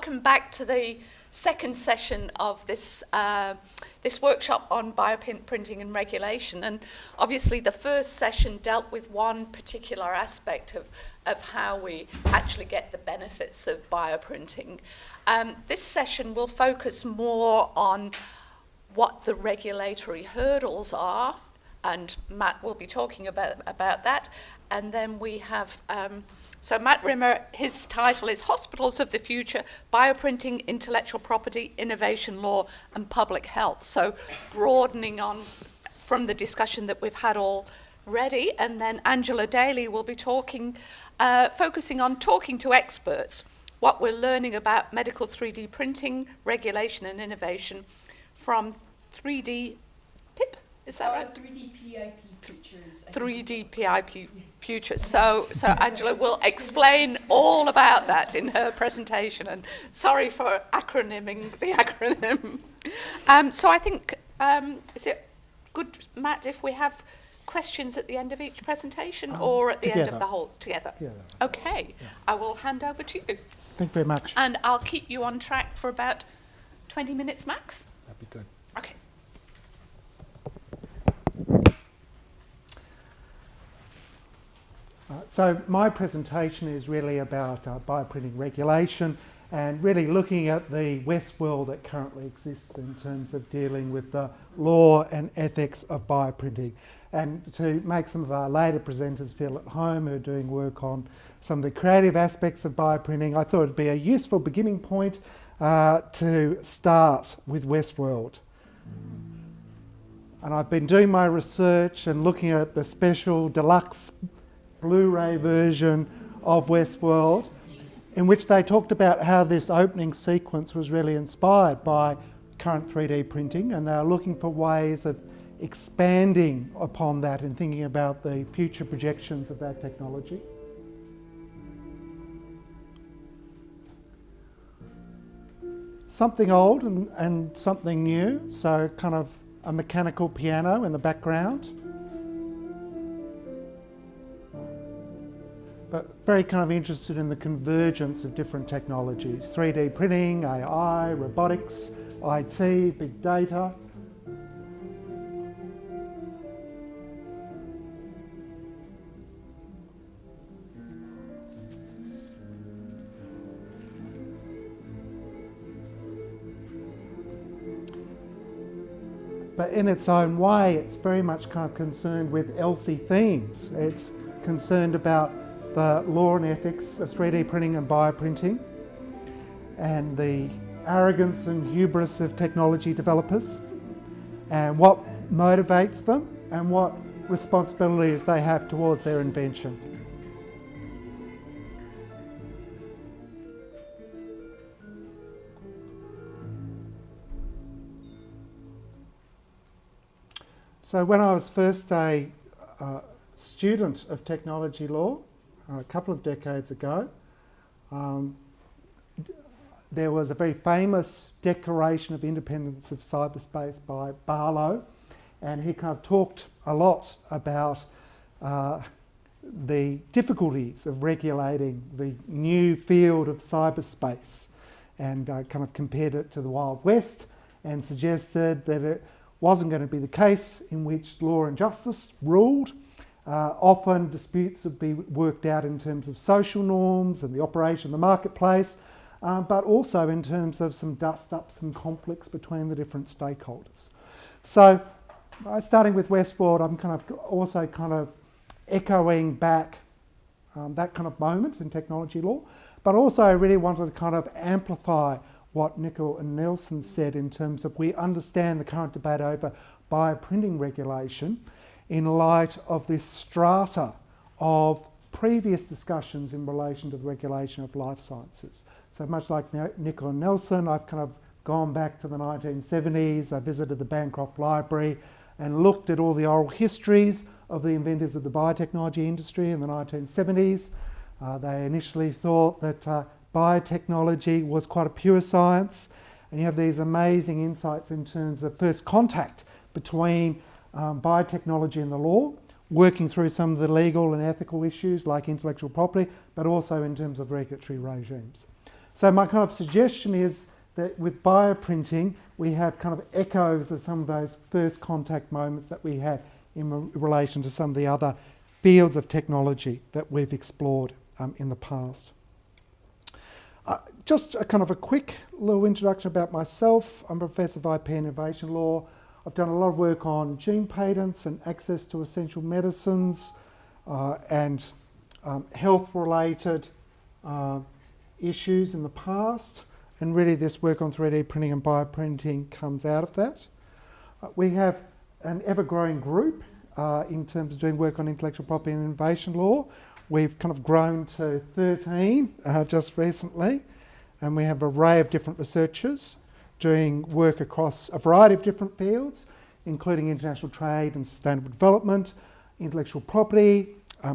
welcome back to the second session of this this workshop on bioprinting and regulation. And obviously the first session dealt with one particular aspect of how we actually get the benefits of bioprinting. This session will focus more on what the regulatory hurdles are, and Matt will be talking about that. And then we have, so Matt Rimmer, his title is Hospitals of the Future, Bioprinting, Intellectual Property, Innovation Law and Public Health. So broadening on from the discussion that we've had already. And then Angela Daly will be talking, focusing on talking to experts, what we're learning about medical 3D printing, regulation and innovation from 3D PIP, is that right? 3D PIP futures. 3D PIP futures. So Angela will explain all about that in her presentation. And sorry for acronyming the acronym. So I think, is it good, Matt, if we have questions at the end of each presentation or at the end of the whole together? Okay, yeah. I will hand over to you. Thank you very much. And I'll keep you on track for about 20 minutes max. That'd be good. Okay. So my presentation is really about bioprinting regulation and really looking at the Westworld that currently exists in terms of dealing with the law and ethics of bioprinting. And to make some of our later presenters feel at home who are doing work on some of the creative aspects of bioprinting, I thought it'd be a useful beginning point to start with Westworld. And I've been doing my research and looking at the special deluxe Blu-ray version of Westworld, in which they talked about how this opening sequence was really inspired by current 3D printing, and they are looking for ways of expanding upon that and thinking about the future projections of that technology. Something old and something new, so kind of a mechanical piano in the background. But very kind of interested in the convergence of different technologies. 3D printing, AI, robotics, IT, big data. But in its own way, it's very much kind of concerned with ELSI themes. It's concerned about the law and ethics of 3D printing and bioprinting, and the arrogance and hubris of technology developers, and what motivates them, and what responsibilities they have towards their invention. So when I was first a student of technology law, a couple of decades ago, there was a very famous Declaration of Independence of Cyberspace by Barlow, and he kind of talked a lot about the difficulties of regulating the new field of cyberspace, and kind of compared it to the Wild West and suggested that it wasn't going to be the case in which law and justice ruled. Often disputes would be worked out in terms of social norms and the operation of the marketplace, but also in terms of some dust-ups and conflicts between the different stakeholders. So, starting with Westworld, I'm also echoing back that kind of moment in technology law, but also I really wanted to kind of amplify what Nicol and Nelson said in terms of we understand the current debate over bioprinting regulation in light of this strata of previous discussions in relation to the regulation of life sciences. So much like Nicol and Nelson, I've kind of gone back to the 1970s. I visited the Bancroft Library and looked at all the oral histories of the inventors of the biotechnology industry in the 1970s. They initially thought that biotechnology was quite a pure science, and you have these amazing insights in terms of first contact between biotechnology and the law, working through some of the legal and ethical issues like intellectual property, but also in terms of regulatory regimes. So my kind of suggestion is that with bioprinting, we have kind of echoes of some of those first contact moments that we had in relation to some of the other fields of technology that we've explored in the past. Just a kind of a quick little introduction about myself. I'm a professor of IP and innovation law. I've done a lot of work on gene patents and access to essential medicines and health-related issues in the past. And really this work on 3D printing and bioprinting comes out of that. We have an ever-growing group in terms of doing work on intellectual property and innovation law. We've kind of grown to 13 just recently, and we have an array of different researchers doing work across a variety of different fields, including international trade and sustainable development, intellectual property,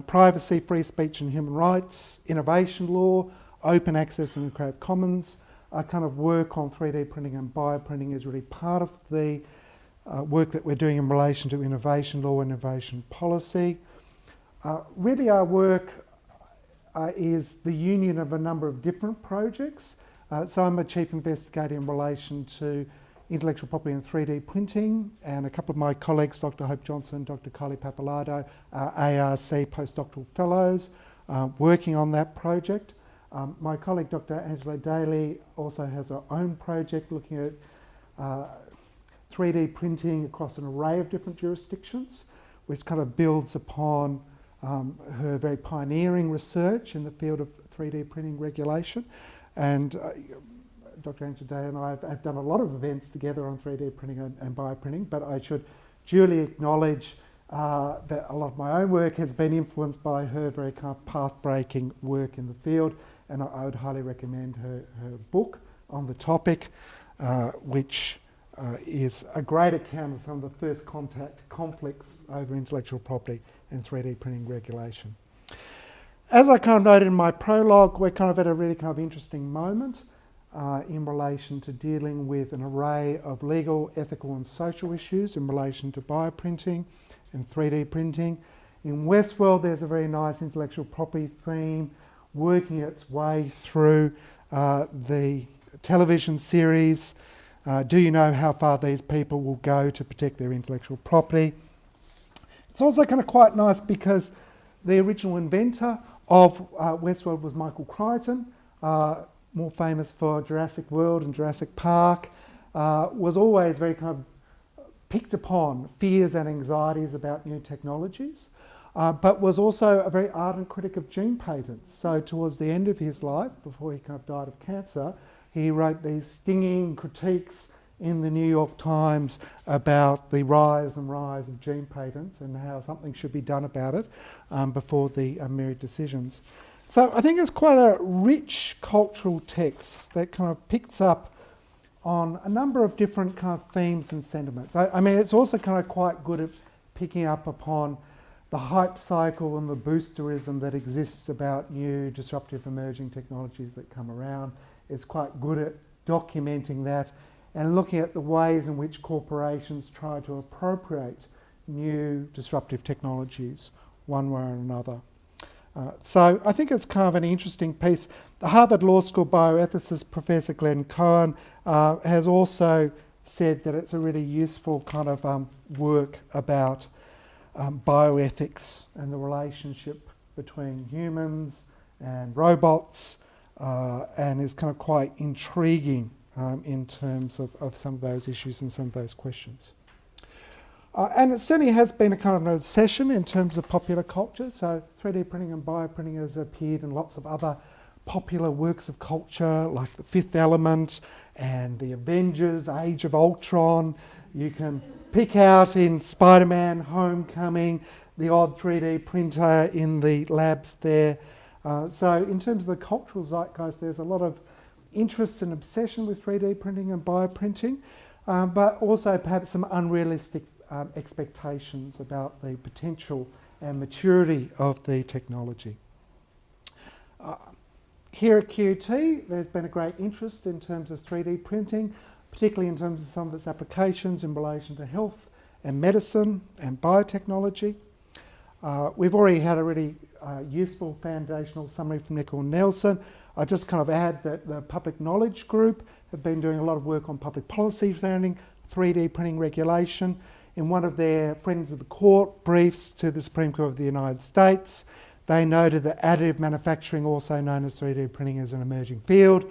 privacy, free speech and human rights, innovation law, open access and the Creative Commons. Our kind of work on 3D printing and bioprinting is really part of the work that we're doing in relation to innovation law and innovation policy. Really our work is the union of a number of different projects. So I'm a chief investigator in relation to intellectual property and 3D printing, and a couple of my colleagues, Dr. Hope Johnson and Dr. Kylie Pappalardo, are ARC postdoctoral fellows working on that project. My colleague, Dr. Angela Daly, also has her own project looking at 3D printing across an array of different jurisdictions, which kind of builds upon her very pioneering research in the field of 3D printing regulation. And Dr. Angela Day and I have done a lot of events together on 3D printing and bioprinting, but I should duly acknowledge that a lot of my own work has been influenced by her very kind of path-breaking work in the field, and I would highly recommend her book on the topic, which is a great account of some of the first contact conflicts over intellectual property and 3D printing regulation. As I kind of noted in my prologue, we're kind of at a really kind of interesting moment in relation to dealing with an array of legal, ethical and social issues in relation to bioprinting and 3D printing. In Westworld, there's a very nice intellectual property theme working its way through the television series. Do you know how far these people will go to protect their intellectual property? It's also kind of quite nice because the original inventor of Westworld was Michael Crichton, more famous for Jurassic World and Jurassic Park, was always very kind of picked upon fears and anxieties about new technologies, but was also a very ardent critic of gene patents. So towards the end of his life, before he kind of died of cancer, he wrote these stinging critiques in the New York Times about the rise of gene patents and how something should be done about it before the myriad decisions. So I think it's quite a rich cultural text that kind of picks up on a number of different kind of themes and sentiments. I mean, it's also kind of quite good at picking up upon the hype cycle and the boosterism that exists about new disruptive emerging technologies that come around. It's quite good at documenting that and looking at the ways in which corporations try to appropriate new disruptive technologies one way or another. So I think it's kind of an interesting piece. The Harvard Law School bioethicist Professor Glenn Cohen has also said that it's a really useful kind of work about bioethics and the relationship between humans and robots, and is kind of quite intriguing in terms of some of those issues and some of those questions. And it certainly has been a kind of an obsession in terms of popular culture. So 3D printing and bioprinting has appeared in lots of other popular works of culture, like The Fifth Element and The Avengers, Age of Ultron. You can pick out in Spider-Man Homecoming the odd 3D printer in the labs there. So in terms of the cultural zeitgeist, there's a lot of interest and obsession with 3D printing and bioprinting, but also perhaps some unrealistic expectations about the potential and maturity of the technology. Here at QUT, there's been a great interest in terms of 3D printing, particularly in terms of some of its applications in relation to health and medicine and biotechnology. We've already had a really useful foundational summary from Nicole Nelson. I just kind of add that the Public Knowledge Group have been doing a lot of work on public policy surrounding 3D printing regulation. In one of their Friends of the Court briefs to the Supreme Court of the United States, they noted that additive manufacturing, also known as 3D printing, is an emerging field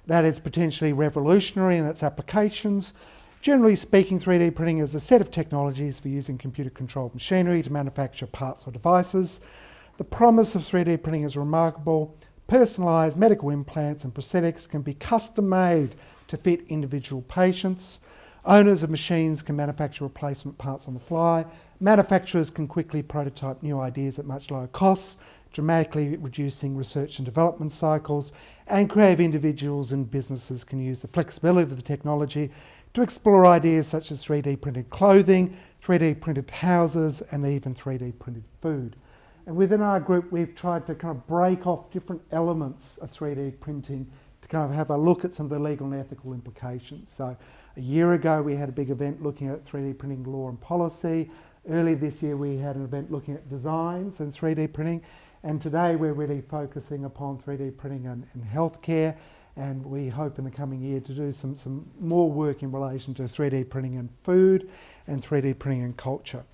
that is potentially revolutionary in its applications. Generally speaking, 3D printing is a set of technologies for using computer-controlled machinery to manufacture parts or devices. The promise of 3D printing is remarkable. Personalised medical implants and prosthetics can be custom-made to fit individual patients. Owners of machines can manufacture replacement parts on the fly. Manufacturers can quickly prototype new ideas at much lower costs, dramatically reducing research and development cycles. And creative individuals and businesses can use the flexibility of the technology to explore ideas such as 3D printed clothing, 3D printed houses, and even 3D printed food. And within our group, we've tried to kind of break off different elements of 3D printing to kind of have a look at some of the legal and ethical implications. So a year ago, we had a big event looking at 3D printing law and policy. Earlier this year, we had an event looking at designs and 3D printing. And today, we're really focusing upon 3D printing in healthcare. And we hope in the coming year to do some more work in relation to 3D printing in food and 3D printing in culture.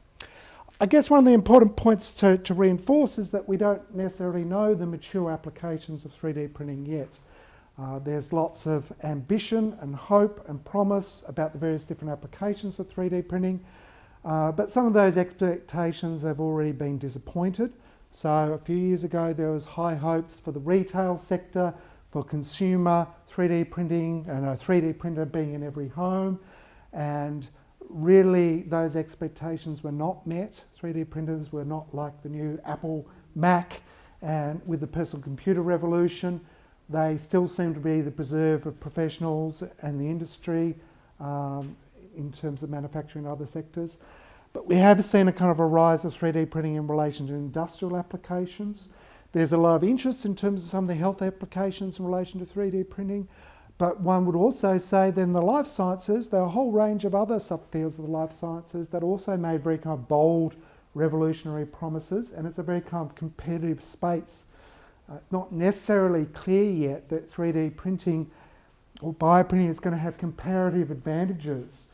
I guess one of the important points to reinforce is that we don't necessarily know the mature applications of 3D printing yet. There's lots of ambition and hope and promise about the various different applications of 3D printing, but some of those expectations have already been disappointed. So a few years ago there was high hopes for the retail sector, for consumer 3D printing and a 3D printer being in every home, and really those expectations were not met. 3D printers were not like the new Apple Mac, and with the personal computer revolution, they still seem to be the preserve of professionals and the industry in terms of manufacturing and other sectors. But we have seen a kind of a rise of 3D printing in relation to industrial applications. There's a lot of interest in terms of some of the health applications in relation to 3D printing. But one would also say then the life sciences, there are a whole range of other subfields of the life sciences that also made very kind of bold, revolutionary promises, and it's a very kind of competitive space. It's not necessarily clear yet that 3D printing or bioprinting is going to have comparative advantages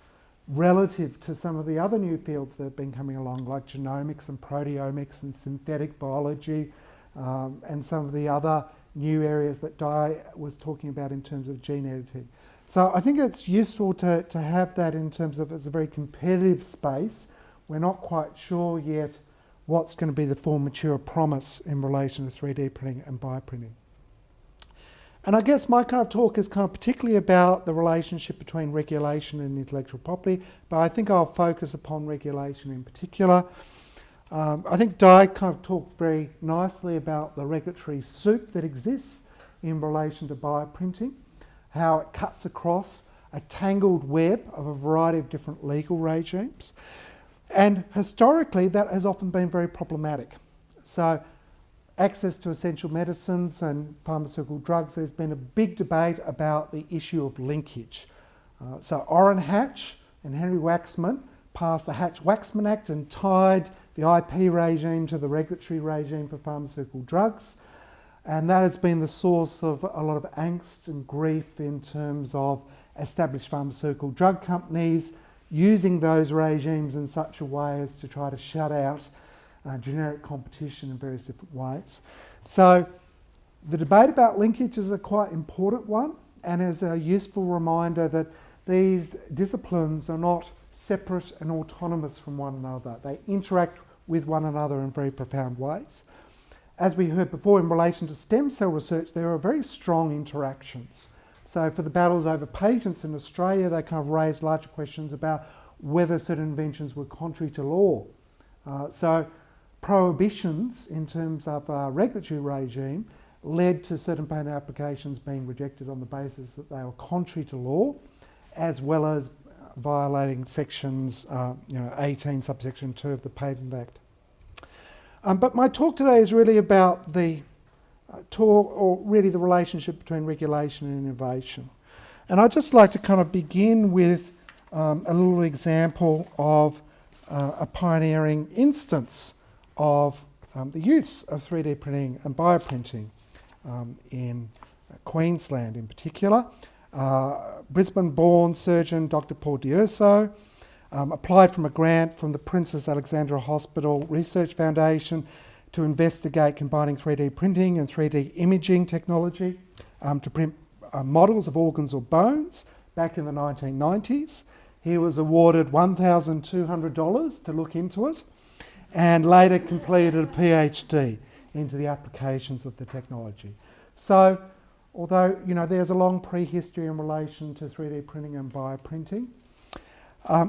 relative to some of the other new fields that have been coming along, like genomics and proteomics and synthetic biology, and some of the other new areas that Di was talking about in terms of gene editing. So I think it's useful to have that in terms of it's a very competitive space. We're not quite sure yet what's going to be the full mature promise in relation to 3D printing and bioprinting. And I guess my kind of talk is kind of particularly about the relationship between regulation and intellectual property, but I think I'll focus upon regulation in particular. I think Di kind of talked very nicely about the regulatory soup that exists in relation to bioprinting, how it cuts across a tangled web of a variety of different legal regimes. And historically, that has often been very problematic. So access to essential medicines and pharmaceutical drugs, there's been a big debate about the issue of linkage. So Orrin Hatch and Henry Waxman passed the Hatch-Waxman Act and tied the IP regime to the regulatory regime for pharmaceutical drugs. And that has been the source of a lot of angst and grief in terms of established pharmaceutical drug companies using those regimes in such a way as to try to shut out generic competition in various different ways. So the debate about linkage is a quite important one, and is a useful reminder that these disciplines are not separate and autonomous from one another. They interact with one another in very profound ways. As we heard before in relation to stem cell research, there are very strong interactions. So for the battles over patents in Australia, they kind of raised larger questions about whether certain inventions were contrary to law. So prohibitions in terms of regulatory regime led to certain patent applications being rejected on the basis that they were contrary to law, as well as violating sections 18 subsection 2 of the Patent Act. But my talk today is really about the the relationship between regulation and innovation. And I'd just like to kind of begin with a little example of a pioneering instance of the use of 3D printing and bioprinting in Queensland in particular. Brisbane-born surgeon Dr. Paul D'Urso applied from a grant from the Princess Alexandra Hospital Research Foundation to investigate combining 3D printing and 3D imaging technology to print models of organs or bones back in the 1990s. He was awarded $1,200 to look into it and later completed a PhD into the applications of the technology. So, although there's a long prehistory in relation to 3D printing and bioprinting,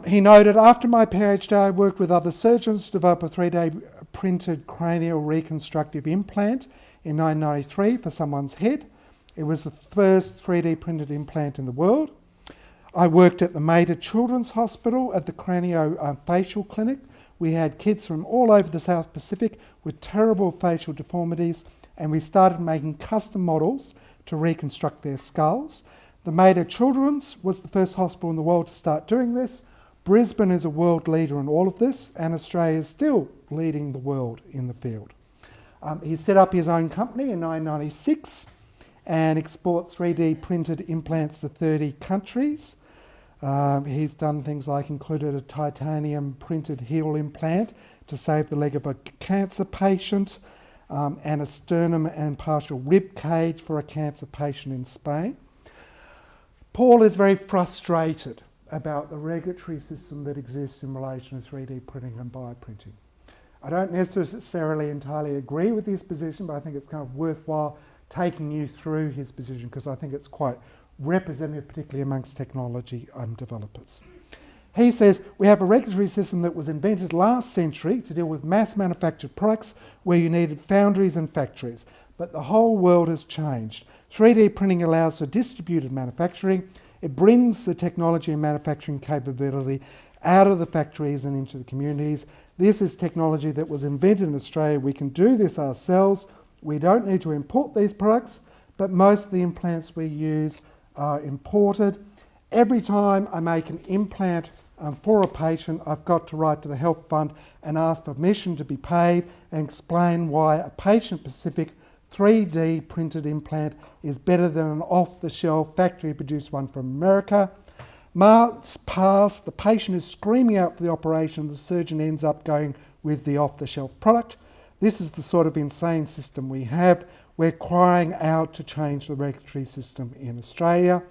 he noted, after my PhD, I worked with other surgeons to develop a 3D printed cranial reconstructive implant in 1993 for someone's head. It was the first 3D printed implant in the world. I worked at the Mater Children's Hospital at the Craniofacial Clinic. We had kids from all over the South Pacific with terrible facial deformities, and we started making custom models to reconstruct their skulls. The Mater Children's was the first hospital in the world to start doing this. Brisbane is a world leader in all of this, and Australia is still leading the world in the field. He set up his own company in 1996 and exports 3D printed implants to 30 countries. He's done things like included a titanium printed heel implant to save the leg of a cancer patient, and a sternum and partial rib cage for a cancer patient in Spain. Paul is very frustrated about the regulatory system that exists in relation to 3D printing and bioprinting. I don't necessarily entirely agree with his position, but I think it's kind of worthwhile taking you through his position because I think it's quite representative, particularly amongst technology developers. He says, we have a regulatory system that was invented last century to deal with mass manufactured products where you needed foundries and factories, but the whole world has changed. 3D printing allows for distributed manufacturing. It brings the technology and manufacturing capability out of the factories and into the communities. This is technology that was invented in Australia. We can do this ourselves. We don't need to import these products, but most of the implants we use are imported. Every time I make an implant for a patient, I've got to write to the Health Fund and ask for permission to be paid and explain why a patient-specific 3D printed implant is better than an off-the-shelf factory-produced one from America. Months pass, the patient is screaming out for the operation, the surgeon ends up going with the off-the-shelf product. This is the sort of insane system we have. We're crying out to change the regulatory system in Australia.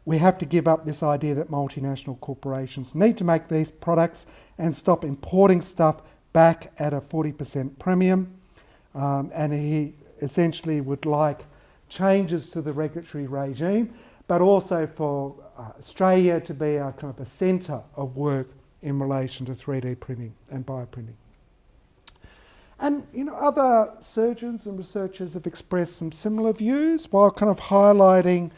We have to give up this idea that multinational corporations need to make these products and stop importing stuff back at a 40% premium. And he essentially would like changes to the regulatory regime, but also for Australia to be a kind of a centre of work in relation to 3D printing and bioprinting. And other surgeons and researchers have expressed some similar views while kind of highlighting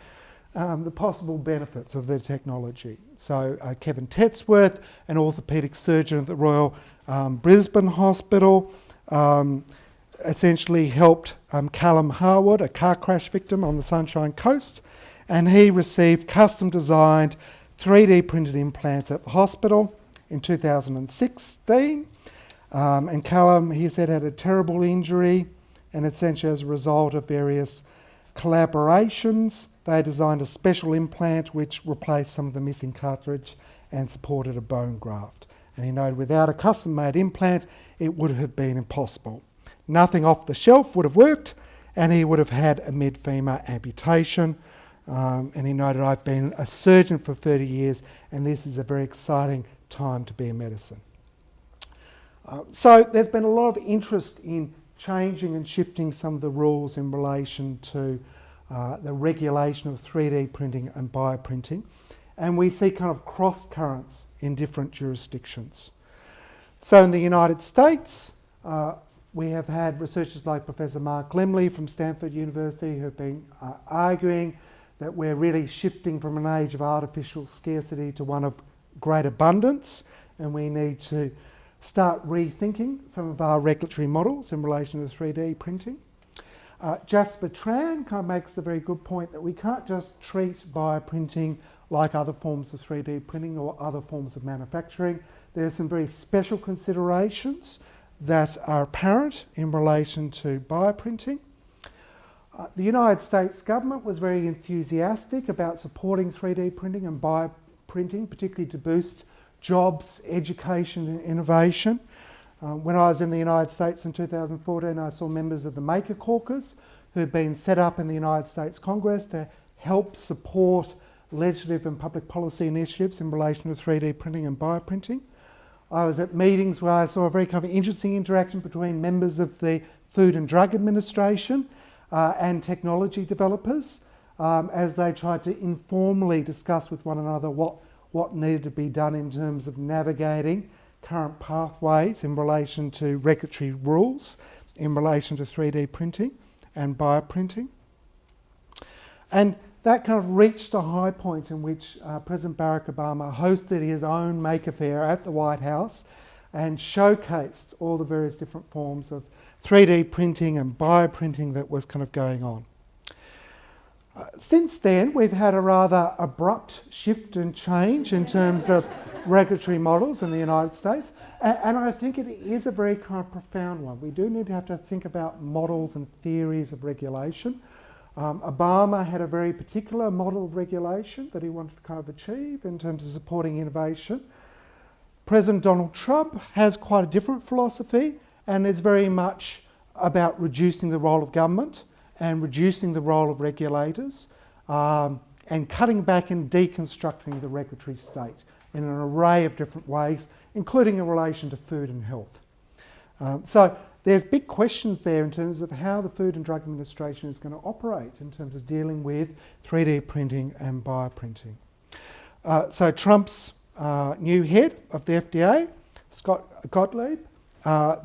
the possible benefits of the technology. So Kevin Tetsworth, an orthopaedic surgeon at the Royal Brisbane Hospital, essentially helped Callum Harwood, a car crash victim on the Sunshine Coast, and he received custom designed 3D printed implants at the hospital in 2016. And Callum, he said, had a terrible injury, and essentially as a result of various collaborations, they designed a special implant which replaced some of the missing cartilage and supported a bone graft. And he noted without a custom-made implant, it would have been impossible. Nothing off the shelf would have worked, and he would have had a mid-femur amputation. And he noted, I've been a surgeon for 30 years, and this is a very exciting time to be in medicine. So there's been a lot of interest in changing and shifting some of the rules in relation to the regulation of 3D printing and bioprinting. And we see kind of cross currents in different jurisdictions. So in the United States, we have had researchers like Professor Mark Lemley from Stanford University who have been arguing that we're really shifting from an age of artificial scarcity to one of great abundance, and we need to start rethinking some of our regulatory models in relation to 3D printing. Jasper Tran kind of makes the very good point that we can't just treat bioprinting like other forms of 3D printing or other forms of manufacturing. There are some very special considerations that are apparent in relation to bioprinting. The United States government was very enthusiastic about supporting 3D printing and bioprinting, particularly to boost jobs, education and innovation. When I was in the United States in 2014, I saw members of the Maker Caucus who had been set up in the United States Congress to help support legislative and public policy initiatives in relation to 3D printing and bioprinting. I was at meetings where I saw a very kind of interesting interaction between members of the Food and Drug Administration and technology developers as they tried to informally discuss with one another what needed to be done in terms of navigating current pathways in relation to regulatory rules, in relation to 3D printing and bioprinting. And that kind of reached a high point in which President Barack Obama hosted his own Maker Fair at the White House and showcased all the various different forms of 3D printing and bioprinting that was kind of going on. Since then, we've had a rather abrupt shift and change in terms of regulatory models in the United States, and I think it is a very kind of profound one. We do need to have to think about models and theories of regulation. Obama had a very particular model of regulation that he wanted to kind of achieve in terms of supporting innovation. President Donald Trump has quite a different philosophy and is very much about reducing the role of government and reducing the role of regulators and cutting back and deconstructing the regulatory state in an array of different ways, including in relation to food and health. So there's big questions there in terms of how the Food and Drug Administration is going to operate in terms of dealing with 3D printing and bioprinting. So Trump's new head of the FDA, Scott Gottlieb,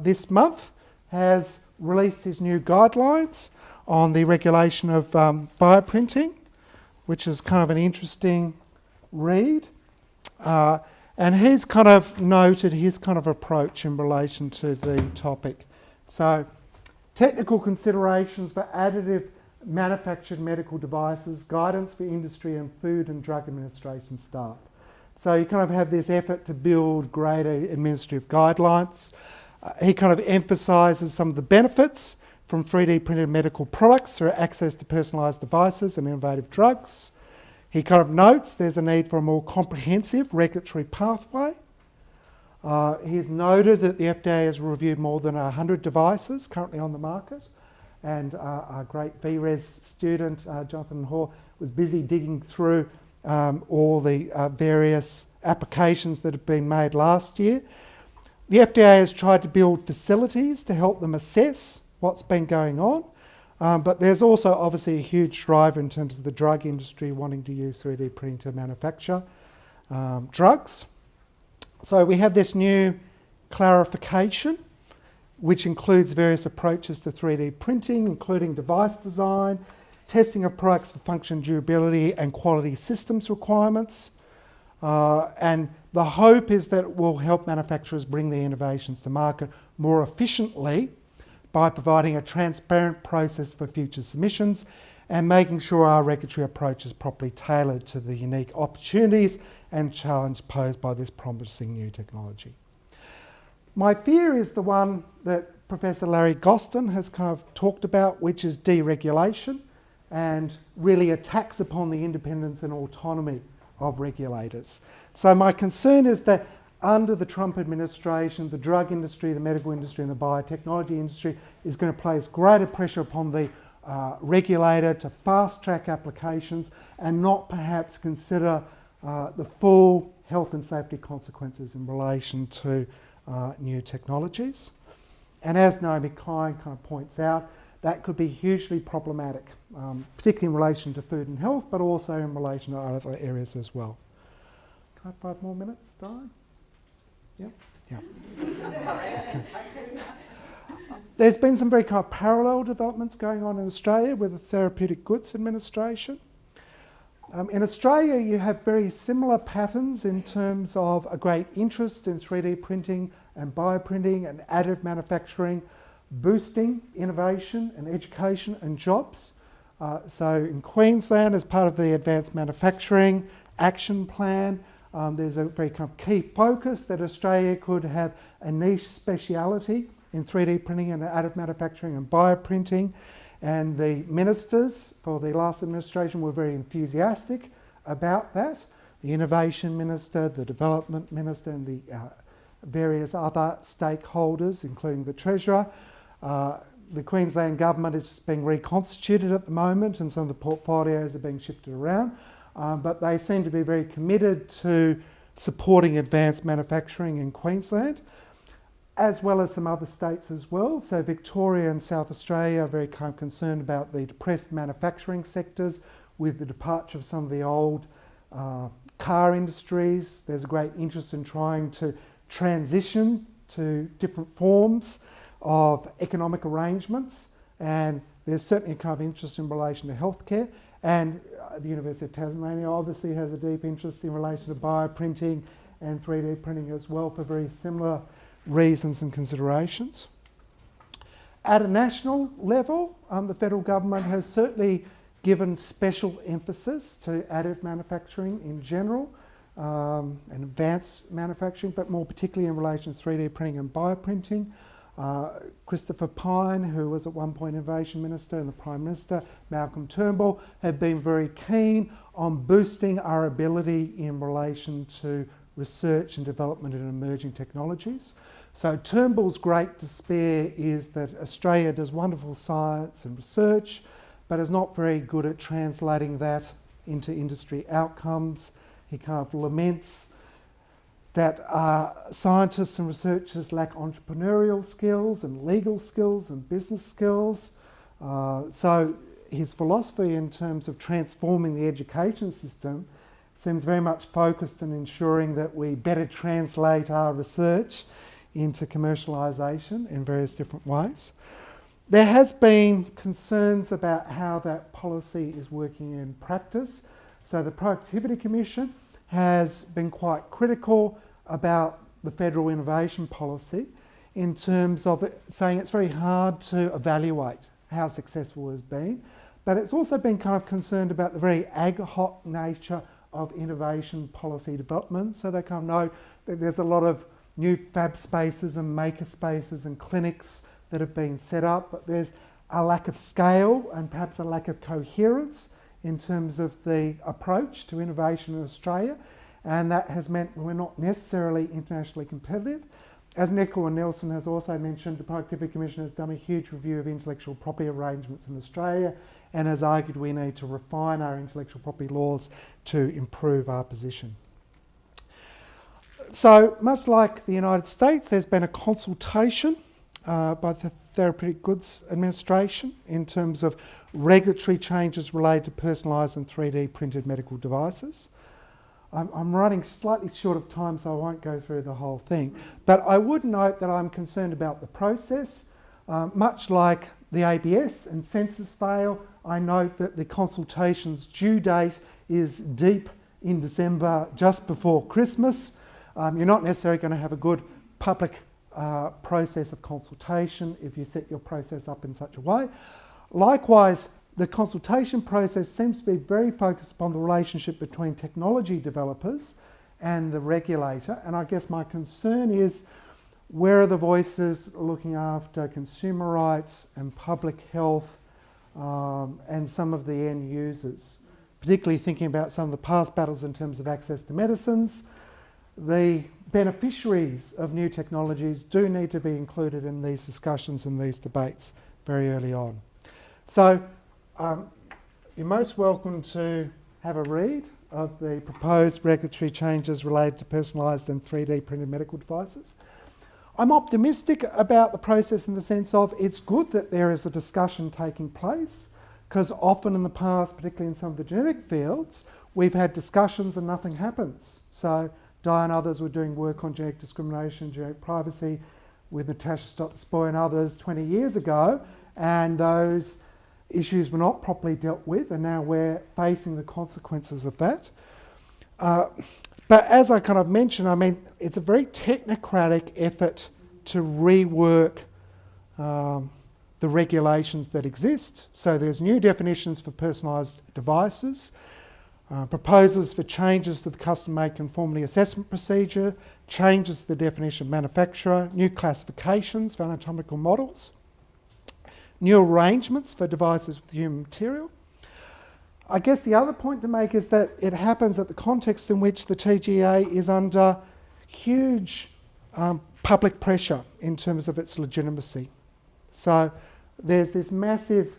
this month has released his new guidelines on the regulation of bioprinting, which is kind of an interesting read. And he's kind of noted his kind of approach in relation to the topic. So, technical considerations for additive manufactured medical devices, guidance for industry and Food and Drug Administration staff. So you kind of have this effort to build greater administrative guidelines. He kind of emphasises some of the benefits from 3D printed medical products through access to personalised devices and innovative drugs. He kind of notes there's a need for a more comprehensive regulatory pathway. He's noted that the FDA has reviewed more than 100 devices currently on the market, and our great VRES student, Jonathan Hoare, was busy digging through all the various applications that have been made last year. The FDA has tried to build facilities to help them assess what's been going on, but there's also obviously a huge drive in terms of the drug industry wanting to use 3D printing to manufacture drugs. So we have this new clarification, which includes various approaches to 3D printing, including device design, testing of products for function, durability and quality systems requirements. And the hope is that it will help manufacturers bring their innovations to market more efficiently by providing a transparent process for future submissions and making sure our regulatory approach is properly tailored to the unique opportunities and challenge posed by this promising new technology. My fear is the one that Professor Larry Gostin has kind of talked about, which is deregulation and really attacks upon the independence and autonomy of regulators. So my concern is that under the Trump administration, the drug industry, the medical industry and the biotechnology industry is going to place greater pressure upon the regulator to fast-track applications and not perhaps consider the full health and safety consequences in relation to new technologies. And as Naomi Klein kind of points out, that could be hugely problematic, particularly in relation to food and health, but also in relation to other areas as well. Can I have 5 more minutes, Diane? Yep. Yeah. There's been some very kind of parallel developments going on in Australia with the Therapeutic Goods Administration. In Australia, you have very similar patterns in terms of a great interest in 3D printing and bioprinting and additive manufacturing, boosting innovation and education and jobs. So in Queensland, as part of the Advanced Manufacturing Action Plan, there's a very kind of key focus that Australia could have a niche speciality in 3D printing and additive manufacturing and bioprinting, and the ministers for the last administration were very enthusiastic about that. The Innovation Minister, the Development Minister and the various other stakeholders, including the Treasurer. The Queensland Government is being reconstituted at the moment and some of the portfolios are being shifted around, but they seem to be very committed to supporting advanced manufacturing in Queensland, as well as some other states as well. So Victoria and South Australia are very kind of concerned about the depressed manufacturing sectors with the departure of some of the old car industries. There's a great interest in trying to transition to different forms of economic arrangements, and there's certainly a kind of interest in relation to healthcare, and the University of Tasmania obviously has a deep interest in relation to bioprinting and 3D printing as well for very similar reasons and considerations. At a national level, the federal government has certainly given special emphasis to additive manufacturing in general and advanced manufacturing, but more particularly in relation to 3D printing and bioprinting. Christopher Pyne, who was at one point Innovation Minister, and the Prime Minister, Malcolm Turnbull, have been very keen on boosting our ability in relation to research and development in emerging technologies. So Turnbull's great despair is that Australia does wonderful science and research, but is not very good at translating that into industry outcomes. He kind of laments that scientists and researchers lack entrepreneurial skills and legal skills and business skills. So his philosophy in terms of transforming the education system seems very much focused on ensuring that we better translate our research into commercialisation in various different ways. There has been concerns about how that policy is working in practice. So the Productivity Commission has been quite critical about the federal innovation policy in terms of it saying it's very hard to evaluate how successful it has been, but it's also been kind of concerned about the very ad hoc nature of innovation policy development. So they kind of know that there's a lot of new fab spaces and maker spaces and clinics that have been set up, but there's a lack of scale and perhaps a lack of coherence in terms of the approach to innovation in Australia, and that has meant we're not necessarily internationally competitive. As Nicola Nielsen has also mentioned, the Productivity Commission has done a huge review of intellectual property arrangements in Australia and has argued we need to refine our intellectual property laws to improve our position. So, much like the United States, there's been a consultation by the Therapeutic Goods Administration in terms of regulatory changes related to personalised and 3D printed medical devices. I'm running slightly short of time, so I won't go through the whole thing. But I would note that I'm concerned about the process. Much like the ABS and census fail, I note that the consultation's due date is deep in December, just before Christmas. You're not necessarily going to have a good public process of consultation if you set your process up in such a way. Likewise, the consultation process seems to be very focused upon the relationship between technology developers and the regulator, and I guess my concern is where are the voices looking after consumer rights and public health and some of the end users, particularly thinking about some of the past battles in terms of access to medicines. The beneficiaries of new technologies do need to be included in these discussions and these debates very early on. So you're most welcome to have a read of the proposed regulatory changes related to personalised and 3D printed medical devices. I'm optimistic about the process in the sense of it's good that there is a discussion taking place, because often in the past, particularly in some of the genetic fields, we've had discussions and nothing happens. So Di and others were doing work on genetic discrimination, genetic privacy with Natasha Stott-Spoy and others 20 years ago, and those issues were not properly dealt with, and now we're facing the consequences of that. But as I kind of mentioned, I mean, it's a very technocratic effort to rework the regulations that exist. So there's new definitions for personalised devices, proposals for changes to the custom-made conformity assessment procedure changes to the definition of manufacturer, new classifications for anatomical models, new arrangements for devices with human material. I guess the other point to make is that it happens at the context in which the TGA is under huge public pressure in terms of its legitimacy. So there's this massive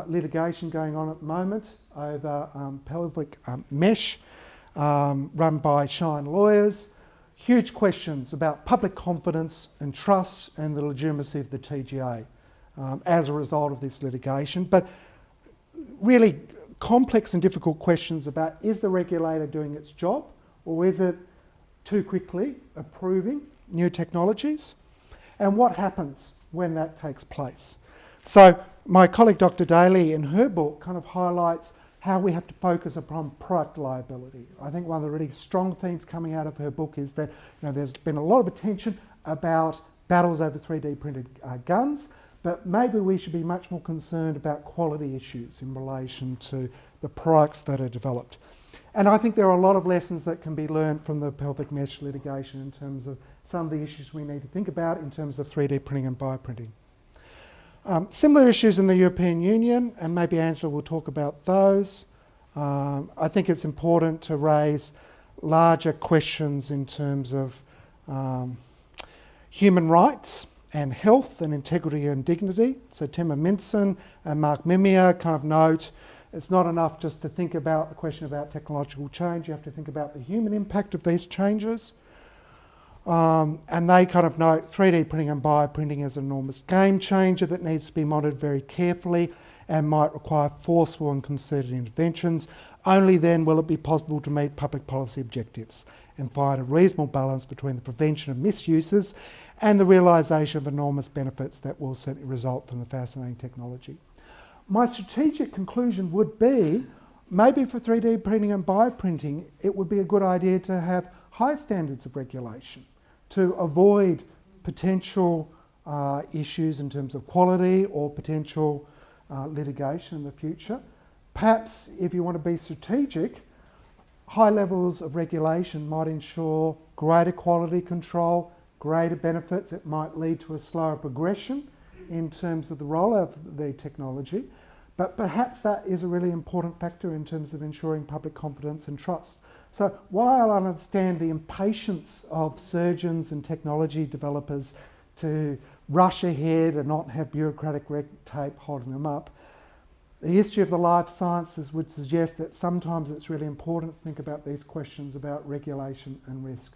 litigation going on at the moment over pelvic mesh run by Shine lawyers. Huge questions about public confidence and trust and the legitimacy of the TGA as a result of this litigation. But really complex and difficult questions about, is the regulator doing its job, or is it too quickly approving new technologies? And what happens when that takes place? So my colleague Dr. Daly in her book kind of highlights how we have to focus upon product liability. I think one of the really strong themes coming out of her book is that there's been a lot of attention about battles over 3D printed guns, but maybe we should be much more concerned about quality issues in relation to the products that are developed. And I think there are a lot of lessons that can be learned from the pelvic mesh litigation in terms of some of the issues we need to think about in terms of 3D printing and bioprinting. Similar issues in the European Union, and maybe Angela will talk about those. I think it's important to raise larger questions in terms of human rights and health and integrity and dignity. So Temma Minson and Mark Mimia kind of note it's not enough just to think about the question about technological change, you have to think about the human impact of these changes. And they kind of note 3D printing and bioprinting as an enormous game changer that needs to be monitored very carefully and might require forceful and concerted interventions. Only then will it be possible to meet public policy objectives and find a reasonable balance between the prevention of misuses and the realisation of enormous benefits that will certainly result from the fascinating technology. My strategic conclusion would be, maybe for 3D printing and bioprinting, it would be a good idea to have high standards of regulation to avoid potential issues in terms of quality or potential litigation in the future. Perhaps if you want to be strategic, high levels of regulation might ensure greater quality control, greater benefits. It might lead to a slower progression in terms of the rollout of the technology, but perhaps that is a really important factor in terms of ensuring public confidence and trust. So while I understand the impatience of surgeons and technology developers to rush ahead and not have bureaucratic red tape holding them up, the history of the life sciences would suggest that sometimes it's really important to think about these questions about regulation and risk.